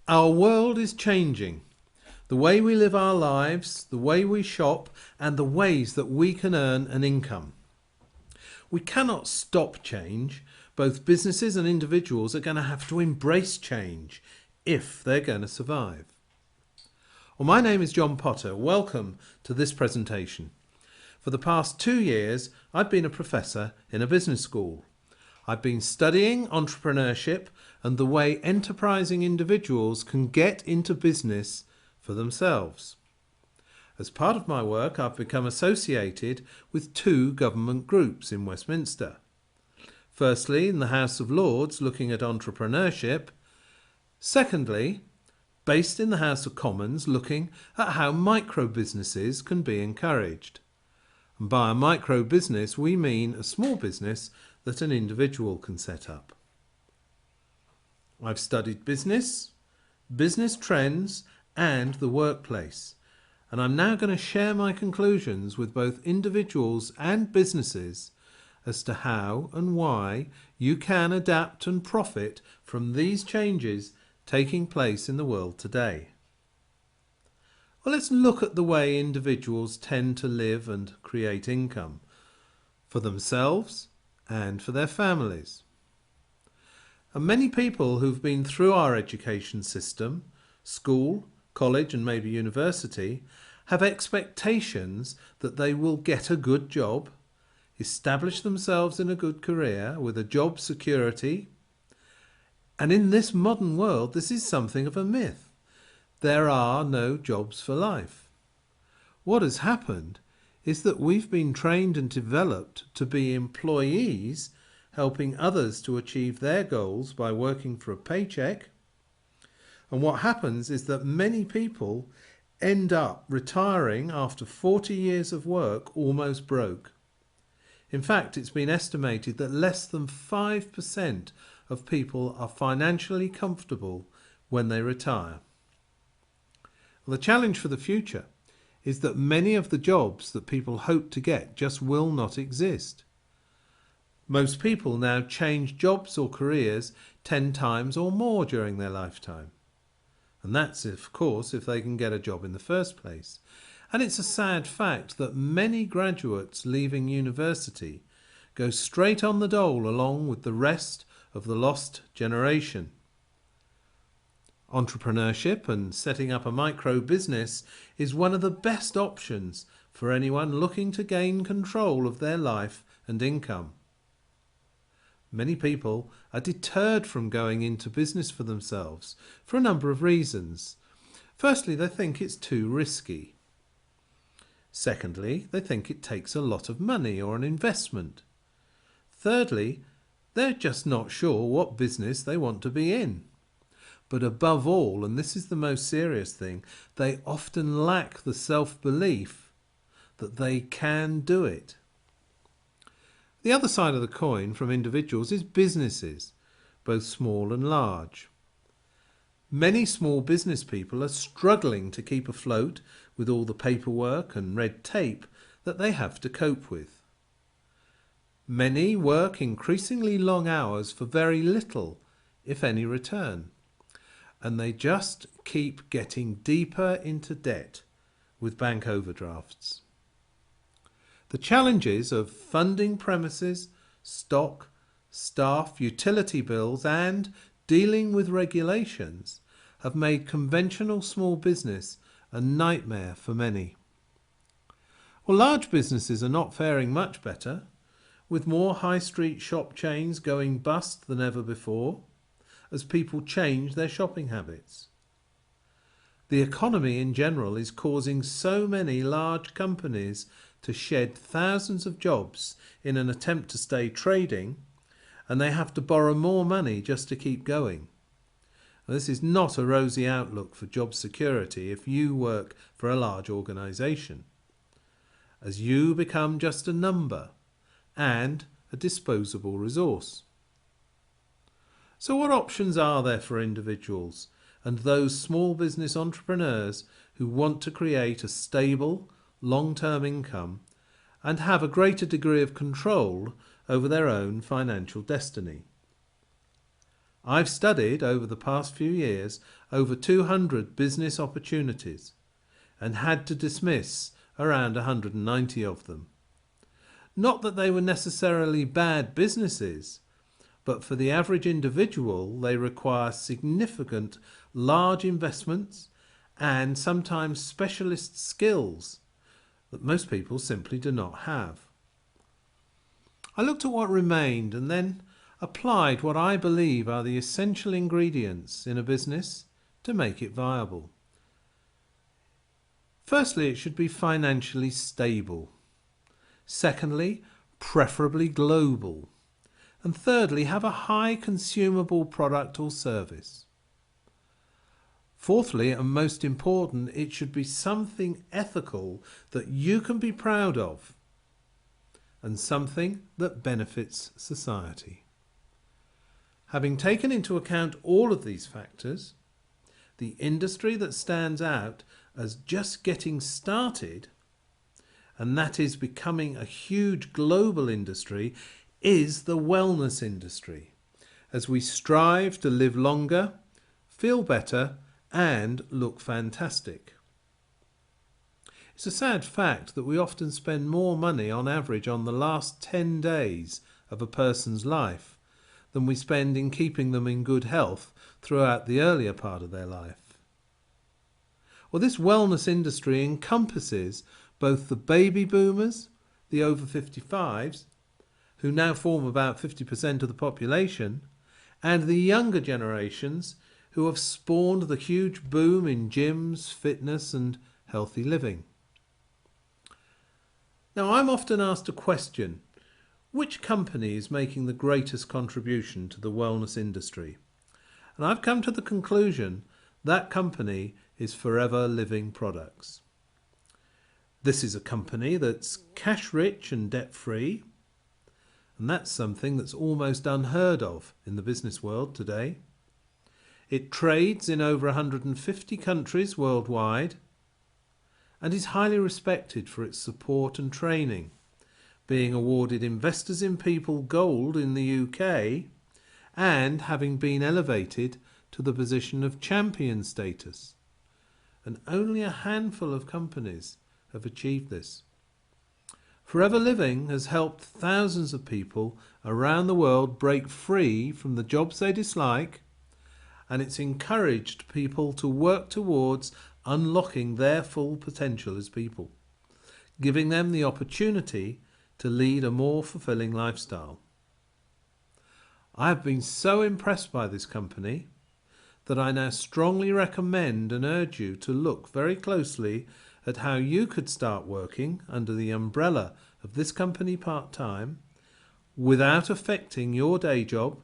Our world is changing. The way we live our lives, the way we shop, and the ways that we can earn an income. We cannot stop change. Both businesses and individuals are going to have to embrace change if they're going to survive. Well, my name is John Potter. Welcome to this presentation. For the past 2 years, I've been a professor in a business school. I've been studying entrepreneurship and the way enterprising individuals can get into business for themselves. As part of my work, I've become associated with 2 government groups in Westminster. Firstly, in the House of Lords, looking at entrepreneurship. Secondly, based in the House of Commons, looking at how micro businesses can be encouraged. And by a micro business, we mean a small business that an individual can set up. I've studied business, business trends, and the workplace. And I'm now going to share my conclusions with both individuals and businesses as to how and why you can adapt and profit from these changes taking place in the world today. Well, let's look at the way individuals tend to live and create income for themselves and for their families. And many people who've been through our education system, school, college and maybe university, have expectations that they will get a good job, establish themselves in a good career with a job security. And in this modern world, this is something of a myth. There are no jobs for life. What has happened is that we've been trained and developed to be employees, helping others to achieve their goals by working for a paycheck. And what happens is that many people end up retiring after 40 years of work almost broke. In fact, it's been estimated that less than 5% of people are financially comfortable when they retire. Well, the challenge for the future is that many of the jobs that people hope to get just will not exist. Most people now change jobs or careers 10 times or more during their lifetime. And that's, of course, if they can get a job in the first place. And it's a sad fact that many graduates leaving university go straight on the dole along with the rest of the lost generation. Entrepreneurship and setting up a micro business is one of the best options for anyone looking to gain control of their life and income. Many people are deterred from going into business for themselves for a number of reasons. Firstly, they think it's too risky. Secondly, they think it takes a lot of money or an investment. Thirdly, they're just not sure what business they want to be in. But above all, and this is the most serious thing, they often lack the self-belief that they can do it. The other side of the coin from individuals is businesses, both small and large. Many small business people are struggling to keep afloat with all the paperwork and red tape that they have to cope with. Many work increasingly long hours for very little, if any, return. And they just keep getting deeper into debt with bank overdrafts. The challenges of funding premises, stock, staff, utility bills and dealing with regulations have made conventional small business a nightmare for many. Well, large businesses are not faring much better, with more high street shop chains going bust than ever before, as people change their shopping habits. The economy in general is causing so many large companies to shed thousands of jobs in an attempt to stay trading, and they have to borrow more money just to keep going. Now, this is not a rosy outlook for job security if you work for a large organisation, as you become just a number and a disposable resource. So what options are there for individuals and those small business entrepreneurs who want to create a stable, long-term income and have a greater degree of control over their own financial destiny? I've studied over the past few years over 200 business opportunities and had to dismiss around 190 of them. Not that they were necessarily bad businesses, but for the average individual they require significant large investments and sometimes specialist skills that most people simply do not have. I looked at what remained and then applied what I believe are the essential ingredients in a business to make it viable. Firstly, it should be financially stable. Secondly, preferably global. And thirdly, have a high consumable product or service. Fourthly, and most important, it should be something ethical that you can be proud of and something that benefits society. Having taken into account all of these factors, the industry that stands out as just getting started, and that is becoming a huge global industry, is the wellness industry, as we strive to live longer, feel better, and look fantastic. It's a sad fact that we often spend more money on average on the last 10 days of a person's life than we spend in keeping them in good health throughout the earlier part of their life. Well, this wellness industry encompasses both the baby boomers, the over 55s, who now form about 50% of the population, and the younger generations who have spawned the huge boom in gyms, fitness and healthy living. Now, I'm often asked a question: which company is making the greatest contribution to the wellness industry? And I've come to the conclusion that company is Forever Living Products. This is a company that's cash rich and debt free, and that's something that's almost unheard of in the business world today. It trades in over 150 countries worldwide and is highly respected for its support and training, being awarded Investors in People Gold in the UK and having been elevated to the position of champion status. And only a handful of companies have achieved this. Forever Living has helped thousands of people around the world break free from the jobs they dislike, and it's encouraged people to work towards unlocking their full potential as people, giving them the opportunity to lead a more fulfilling lifestyle. I have been so impressed by this company that I now strongly recommend and urge you to look very closely at how you could start working under the umbrella of this company part-time without affecting your day job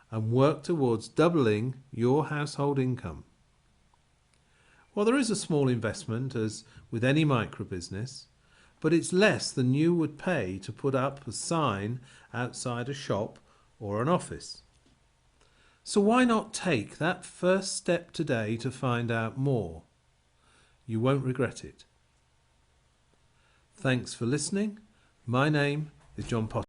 and work towards doubling your household income. Well, there is a small investment, as with any micro-business, but it's less than you would pay to put up a sign outside a shop or an office. So why not take that first step today to find out more? You won't regret it. Thanks for listening. My name is John Potter.